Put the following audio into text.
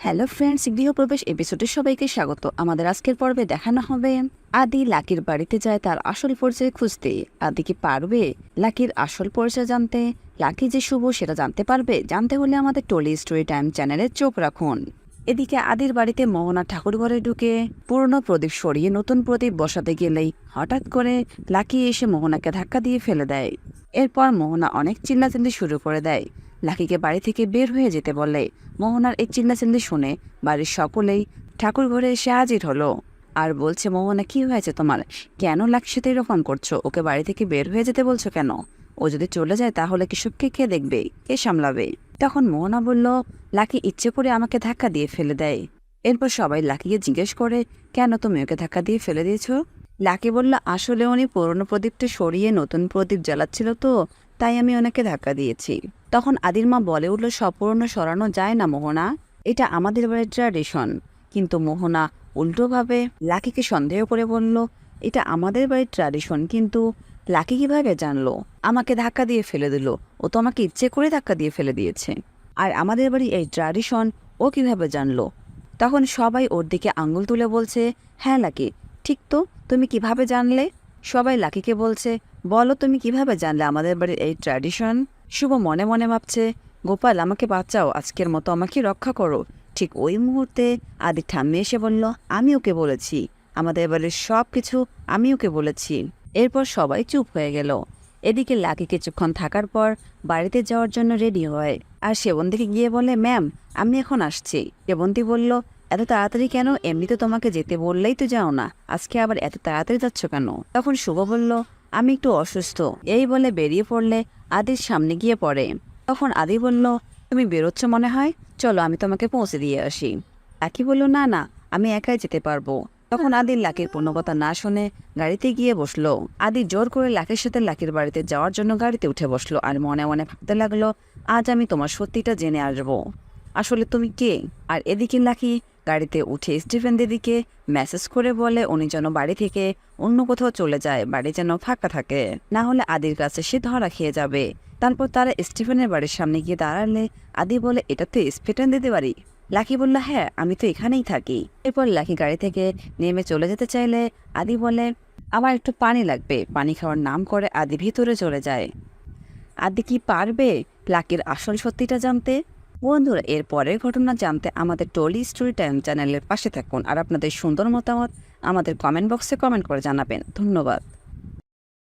Hello friends, গৃহপ্রবেশ এপিসোডে সবাইকে স্বাগত। আমাদের আজকের পর্বে দেখানো হবে আদি লাকির বাড়িতে যায় তার আসল পরিচয় খুঁজতে। আদি কি পারবে লাকির আসল পরিচয় জানতে? লাকি যে শুভ সেটা জানতে পারবে? জানতে হলে আমাদের টলি স্টোরি টাইম চ্যানেলে চোখ রাখুন। এদিকে আদির বাড়িতে মোহনা ঠাকুর ঘরে ঢুকে পুরনো প্রদীপ সরিয়ে নতুন প্রদীপ বসাতে গেলেই হঠাৎ করে লাকি এসে মোহনাকে ধাক্কা দিয়ে ফেলে দেয়। এরপর মোহনা অনেক চিল্লাচিল্লি শুরু করে দেয়। লাকিকে বাড়ি থেকে বের হয়ে যেতে বলে। মোহনার এই চিল্লাচিল্লি শুনে বাড়ির সকলেই ঠাকুর ঘরে এসে হাজির হলো আর বলছে, মোহনা কি হয়েছে তোমার? কেন লাকির সাথে এরকম করছো? ওকে বাড়ি থেকে বের হয়ে যেতে বলছো কেন? ও যদি চলে যায় তাহলে কিসবকে কে দেখবে, কে সামলাবে? তখন মোহনা বলল, লাকি ইচ্ছে করে আমাকে ধাক্কা দিয়ে ফেলে দেয়। এরপর সবাই লাকিকে জিজ্ঞেস করে, কেন তুমি ওকে ধাক্কা দিয়ে ফেলে দিয়েছো? লাকি বলল, আসলে উনি পুরনো প্রদীপটা সরিয়ে নতুন প্রদীপ জ্বালাচ্ছিল তো, তাই আমি ওনাকে ধাক্কা দিয়েছি। তখন আদির মা বলে উঠল, সব পুরনো সরানো যায় না মোহনা, এটা আমাদের বাড়ির ট্র্যাডিশন। কিন্তু মোহনা উল্টোভাবে লাকিকে সন্দেহ করে বলল, এটা আমাদের বাড়ির ট্র্যাডিশন, কিন্তু লাকি কিভাবে জানলো? আমাকে ধাক্কা দিয়ে ফেলে দিল, ও তো আমাকে ইচ্ছে করে ধাক্কা দিয়ে ফেলে দিয়েছে। আর আমাদের বাড়ি এই ট্র্যাডিশন ও কিভাবে জানলো? তখন সবাই ওর দিকে আঙুল তুলে বলছে, হ্যাঁ লাকি, ঠিক তো, তুমি কিভাবে জানলে? সবাই লাকিকে বলছে, বলো তুমি কিভাবে জানলে আমাদের বাড়ির এই ট্র্যাডিশন? শুভ মনে মনে ভাবছে, গোপাল আমাকে বাঁচাও, আজকের মতো আমাকে রক্ষা করো। ঠিক ওই মুহূর্তে আদি ঠাম্মি এসে বলল, আমি ওকে বলেছি, আমাদের বাড়ির সব কিছু আমি ওকে বলেছি। এরপর সবাই চুপ হয়ে গেল। এদিকে লাকি কিছুক্ষণ থাকার পর বাড়িতে যাওয়ার জন্য রেডি হয় আর সেবন্তীকে গিয়ে বলে, ম্যাম আমি এখন আসছি। সেবন্তী বলল, এত তাড়াতাড়ি কেন? এমনিতে তোমাকে যেতে বললেই তো যাও না, আজকে আবার এত তাড়াতাড়ি যাচ্ছ কেন? তখন শুভ বলল, আমি একটু অসুস্থ। এই বলে বেরিয়ে পড়লে আদির সামনে গিয়ে পড়ে। তখন আদি বলল, তুমি বেরোচ্ছ মনে হয়, চলো আমি তোমাকে পৌঁছে দিয়ে আসি। লাকি বলল, না না, আমি একাই যেতে পারবো। তখন আদির লাকির কোনো কথা না শুনে গাড়িতে গিয়ে বসলো। আদি জোর করে লাকির সাথে লাকির বাড়িতে যাওয়ার জন্য গাড়িতে উঠে বসলো আর মনে মনে ভাবতে লাগলো, আজ আমি তোমার সত্যিটা জেনে আসবো, আসলে তুমি কে? আর এদিকে লাকি গাড়িতে উঠে স্টিফেন দিদিকে মেসেজ করে বলে উনি যেন বাড়ি থেকে অন্য কোথাও চলে যায়, বাড়ি যেন ফাঁকা থাকে, না হলে আদির কাছে সে ধরা খেয়ে যাবে। তারপর তারা স্টিফেনের বাড়ির সামনে গিয়ে দাঁড়ালে আদি বলে, এটা তো স্টিফেন দিদি বাড়ি। লাকি বলল, হ্যাঁ আমি তো এখানেই থাকি। এরপর লাকি গাড়ি থেকে নেমে চলে যেতে চাইলে আদি বলে, আমার একটু পানি লাগবে। পানি খাওয়ার নাম করে আদি ভিতরে চলে যায়। আদি কি পারবে লাকির আসল সত্যিটা জানতে? বন্ধুরা, এর পরের ঘটনা জানতে আমাদের টলি স্টোরি টাইম চ্যানেলের পাশে থাকুন আর আপনাদের সুন্দর মতামত আমাদের কমেন্ট বক্সে কমেন্ট করে জানাবেন। ধন্যবাদ।